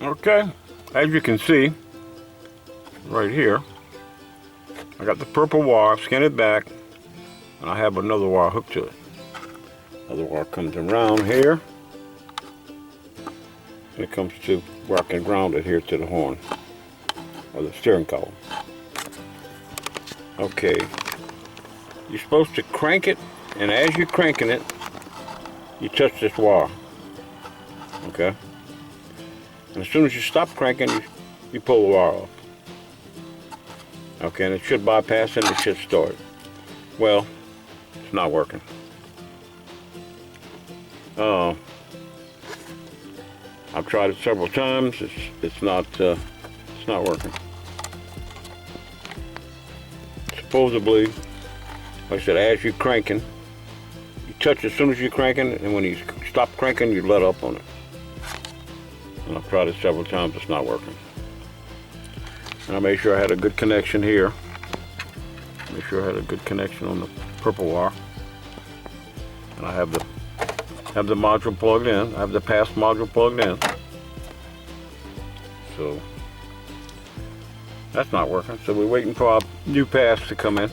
Okay, as you can see right here, I got the purple wire, scan it back, and I have another wire hooked to it. Another wire comes around here, and it comes to where I can ground it here to the horn, or the steering column. Okay, you're supposed to crank it, and as you're cranking it, you touch this wire. Okay? And as soon as you stop cranking, you pull the wire off. Okay, and it should bypass and it should start. Well, it's not working. I've tried it several times. It's not working. Supposedly, like I said, as you're cranking, you touch as soon as you're cranking, and when you stop cranking, you let up on it. And I've tried it several times. It's not working. And I made sure I had a good connection here. Make sure I had a good connection on the purple wire. And I have the module plugged in. I have the pass module plugged in. So that's not working. So we're waiting for our new pass to come in.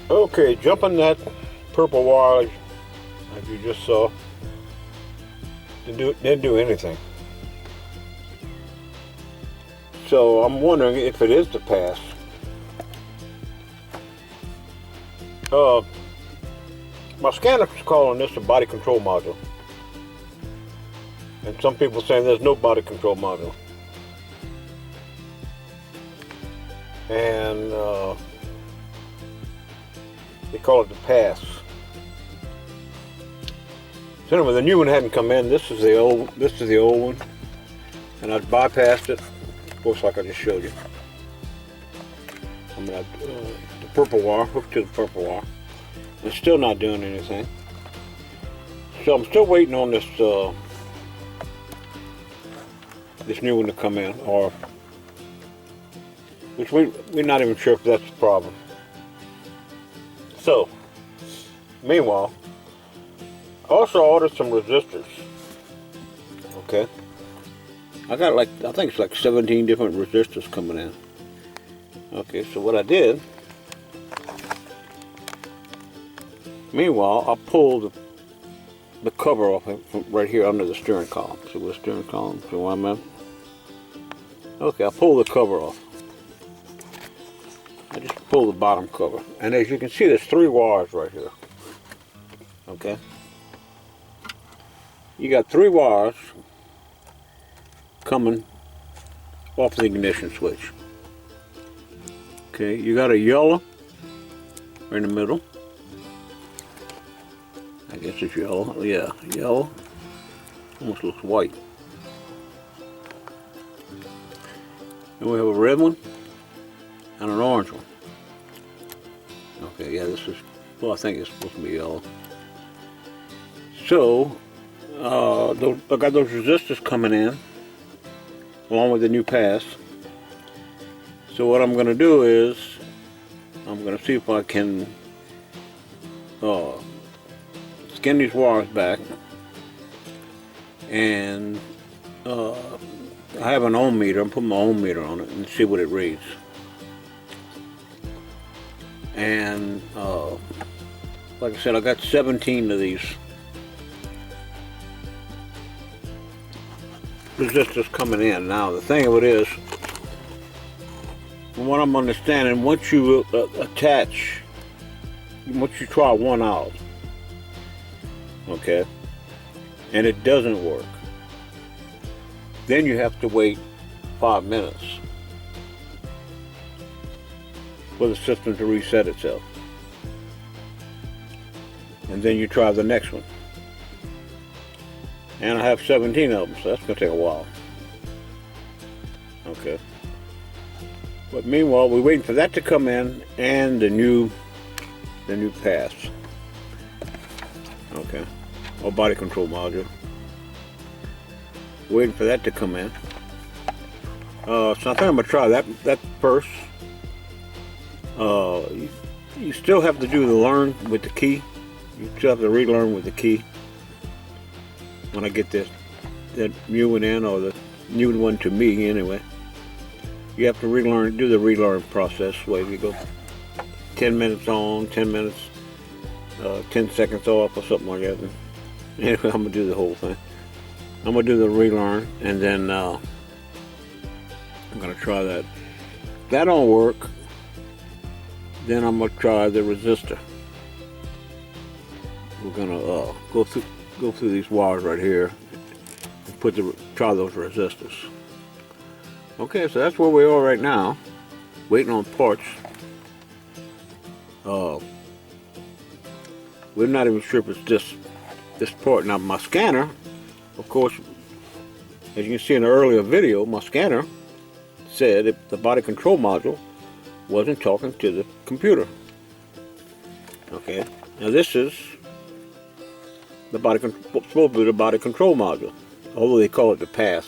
Okay, jumping that purple wire, as you just saw, didn't do anything. So I'm wondering if it is the pass. My scanner's calling this a body control module. And some people saying there's no body control module. And they call it the pass. So anyway, the new one hadn't come in. This is the old one. And I bypassed it, of course, like I just showed you. I'm gonna the purple wire, hooked to the purple wire. It's still not doing anything. So I'm still waiting on this this new one to come in, or which we're not even sure if that's the problem. So, meanwhile, I also ordered some resistors. Okay, I got I think it's like 17 different resistors coming in. Okay, so what I did, meanwhile, I pulled the cover off from right here under the steering column. See what the steering column, see what I'm in? Okay, I pulled the cover off. I just pulled the bottom cover. And as you can see, there's 3 wires right here. Okay? You got 3 wires coming off the ignition switch. Okay, you got a yellow right in the middle. I guess it's yellow. Yeah, yellow. Almost looks white. And we have a red one and an orange one. Okay, yeah, this is, well, I think it's supposed to be yellow. So, I got those resistors coming in along with the new pass. So what I'm going to do is I'm going to see if I can skin these wires back, and I have an ohm meter. I'm putting my ohm meter on it and see what it reads. And like I said, I got 17 of these resistors coming in. Now the thing of it is, from what I'm understanding, once you once you try one out, okay, and it doesn't work, then you have to wait 5 minutes for the system to reset itself. And then you try the next one. And I have 17 of them, so that's going to take a while. Okay. But meanwhile, we're waiting for that to come in and the new pass. Okay. Or body control module. Waiting for that to come in. So I think I'm going to try that first. you still have to do the learn with the key. You still have to relearn with the key. When I get that new one in, or the new one to me anyway, you have to relearn, do the relearn process where you go 10 minutes on, 10 minutes, 10 seconds off or something like that. And anyway, I'm gonna do the whole thing. I'm gonna do the relearn, and then I'm gonna try that. If that don't work, then I'm gonna try the resistor. We're gonna go through these wires right here and try those resistors. Okay, so that's where we are right now, waiting on parts. We're not even sure if it's this part. Now my scanner, of course, as you can see in the earlier video, my scanner said if the body control module wasn't talking to the computer. Okay, now this is supposed to be the body control module, although they call it the pass.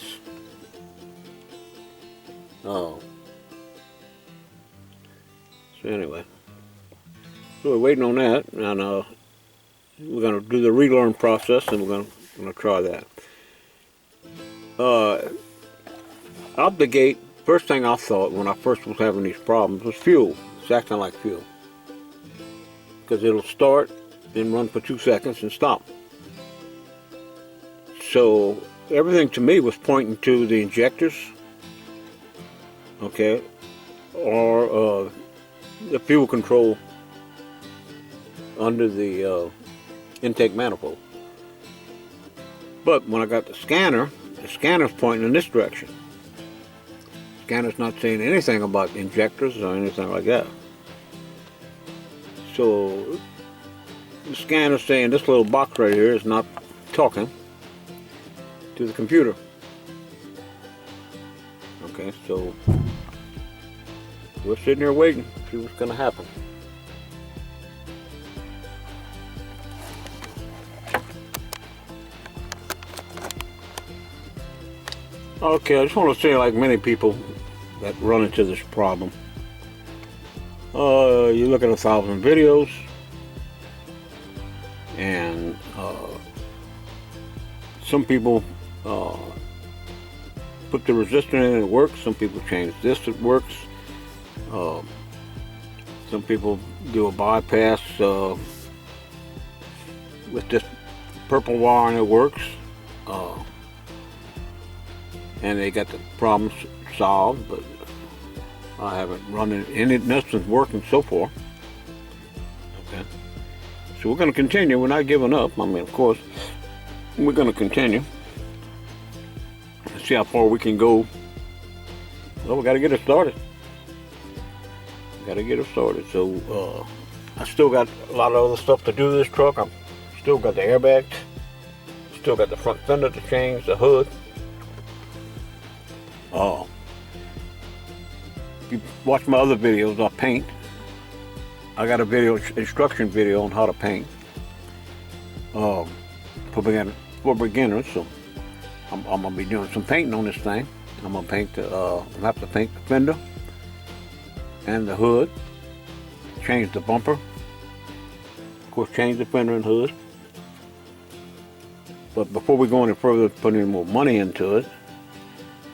Oh. So anyway, so we're waiting on that, and we're gonna do the relearn process, and we're gonna try that. Out the gate, first thing I thought when I first was having these problems was fuel. It's acting like fuel, because it'll start, then run for 2 seconds and stop. So everything to me was pointing to the injectors, okay, or the fuel control under the intake manifold. But when I got the scanner's pointing in this direction. The scanner's not saying anything about injectors or anything like that. So the scanner's saying this little box right here is not talking to the computer. Okay, so we're sitting here waiting to see what's going to happen. Okay, I just want to say, like many people that run into this problem, you look at 1,000 videos, and some people put the resistor in and it works. Some people change this, it works. Some people do a bypass with this purple wire and it works. And they got the problems solved, but I haven't run any, nothing's working so far. Okay, so we're going to continue. We're not giving up. I mean, of course, we're going to continue. See how far we can go. Well, we got to get it started. So I still got a lot of other stuff to do to this truck. I'm still got the airbags, still got the front fender to change, the hood. If you watch my other videos, I paint. I got a instruction video on how to paint for beginners. So I'm gonna be doing some painting on this thing. I'm gonna paint I'm gonna have to paint the fender and the hood, change the bumper, of course change the fender and hood. But before we go any further, put any more money into it,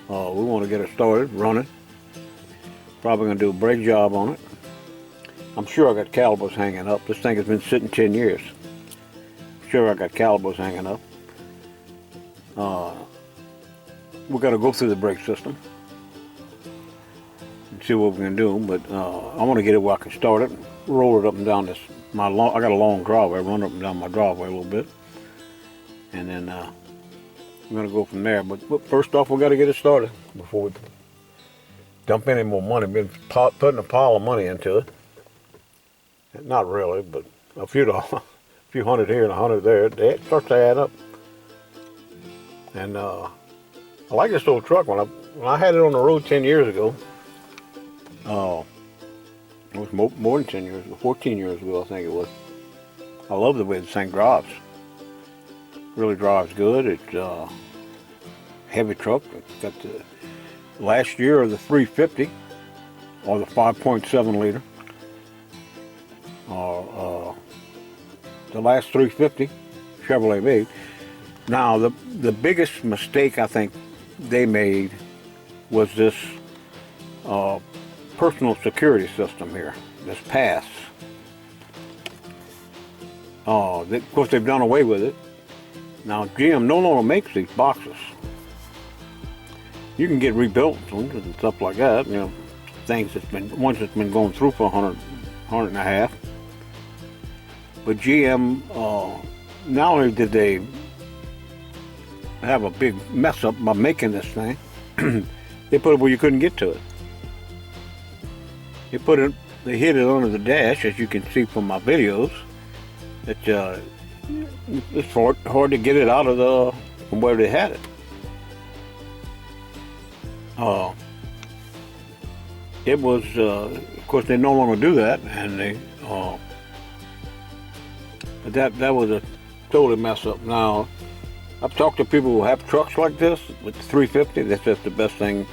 we want to get it started running. Probably gonna do a brake job on it. I'm sure I got calipers hanging up. This thing has been sitting 10 years. Sure, I got calipers hanging up. We're gonna go through the brake system and see what we can do. But I want to get it where I can start it, roll it up and down this. I got a long driveway. Run up and down my driveway a little bit, and then I'm gonna go from there. But first off, we got to get it started before we dump any more money. Been putting a pile of money into it. Not really, but a few hundred here and 100 there. It starts to add up. And I like this old truck. When I had it on the road 10 years ago, it was more than 10 years ago, 14 years ago I think it was. I love the way this thing drives. Really drives good. It's a heavy truck. It's got the last year of the 350 or the 5.7 liter. the last 350 Chevrolet made. Now, the biggest mistake I think they made was this personal security system here, this pass. Of course, they've done away with it. Now, GM no longer makes these boxes. You can get rebuilt ones and stuff like that, you know, ones that's been going through for 100 and a half. But GM, not only did they have a big mess up by making this thing, they put it where you couldn't get to it. They hid it under the dash, as you can see from my videos. It's hard to get it out of from where they had it. It was, of course, they no longer do that, and that was a total mess up. Now, I've talked to people who have trucks like this with the 350. That's just the best thing.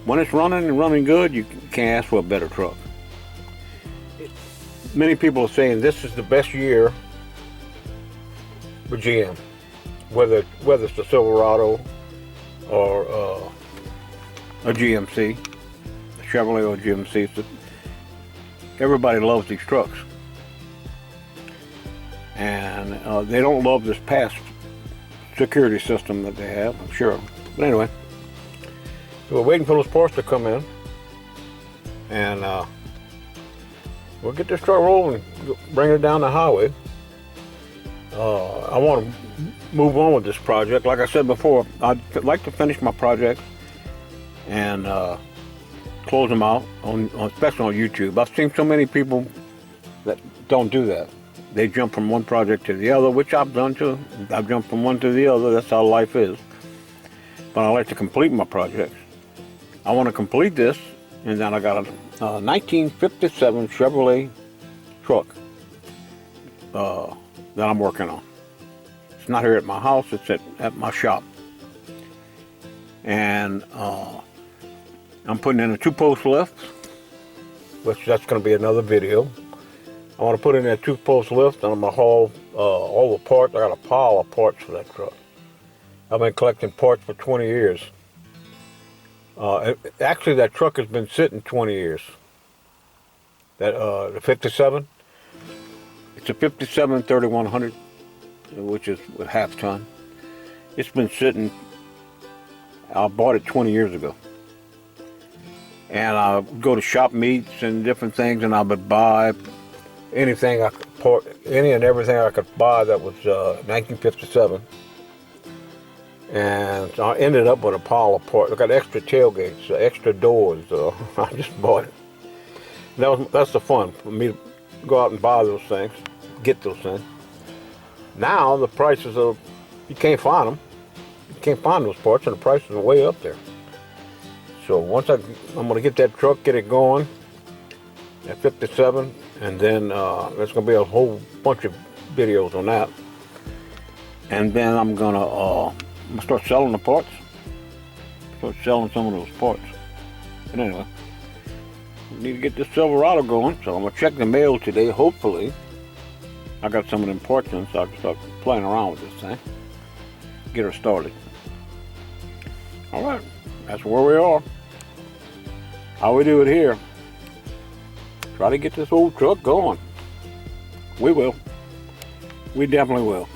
When it's running and running good, you can't ask for a better truck. Many people are saying this is the best year for GM, whether it's the Silverado or a GMC, a Chevrolet or GMC. So everybody loves these trucks, and they don't love this past security system that they have, I'm sure. But anyway, so we're waiting for those parts to come in, and we'll get this truck rolling, bring it down the highway. I want to move on with this project. Like I said before, I'd like to finish my projects and close them out, especially on YouTube. I've seen so many people that don't do that. They jump from one project to the other, which I've done too. I've jumped from one to the other. That's how life is. But I like to complete my projects. I want to complete this, and then I got a 1957 Chevrolet truck that I'm working on. It's not here at my house, it's at my shop. And I'm putting in a 2-post lift, which that's going to be another video. I want to put in that 2-post lift, and I'm going to haul all the parts. I got a pile of parts for that truck. I've been collecting parts for 20 years. Actually, that truck has been sitting 20 years. The 57, it's a 57 3100, which is with half ton. It's been sitting. I bought it 20 years ago, and I would go to shop meets and different things, and I would buy anything I could, any and everything I could buy that was 1957. And so I ended up with a pile of parts. I got extra tailgates, extra doors. I just bought it. That's the fun for me to go out and buy those things, get those things. Now the prices are, you can't find them. You can't find those parts, and the prices are way up there. So once I'm going to get that truck, get it going at 57, and then there's going to be a whole bunch of videos on that. And then I'm going to start selling the parts. Start selling some of those parts. But anyway, we need to get this Silverado going, so I'm going to check the mail today, hopefully. I got some of them parts in, so I can start playing around with this thing. Get her started. Alright, that's where we are. How we do it here. Try to get this old truck going. We will. We definitely will.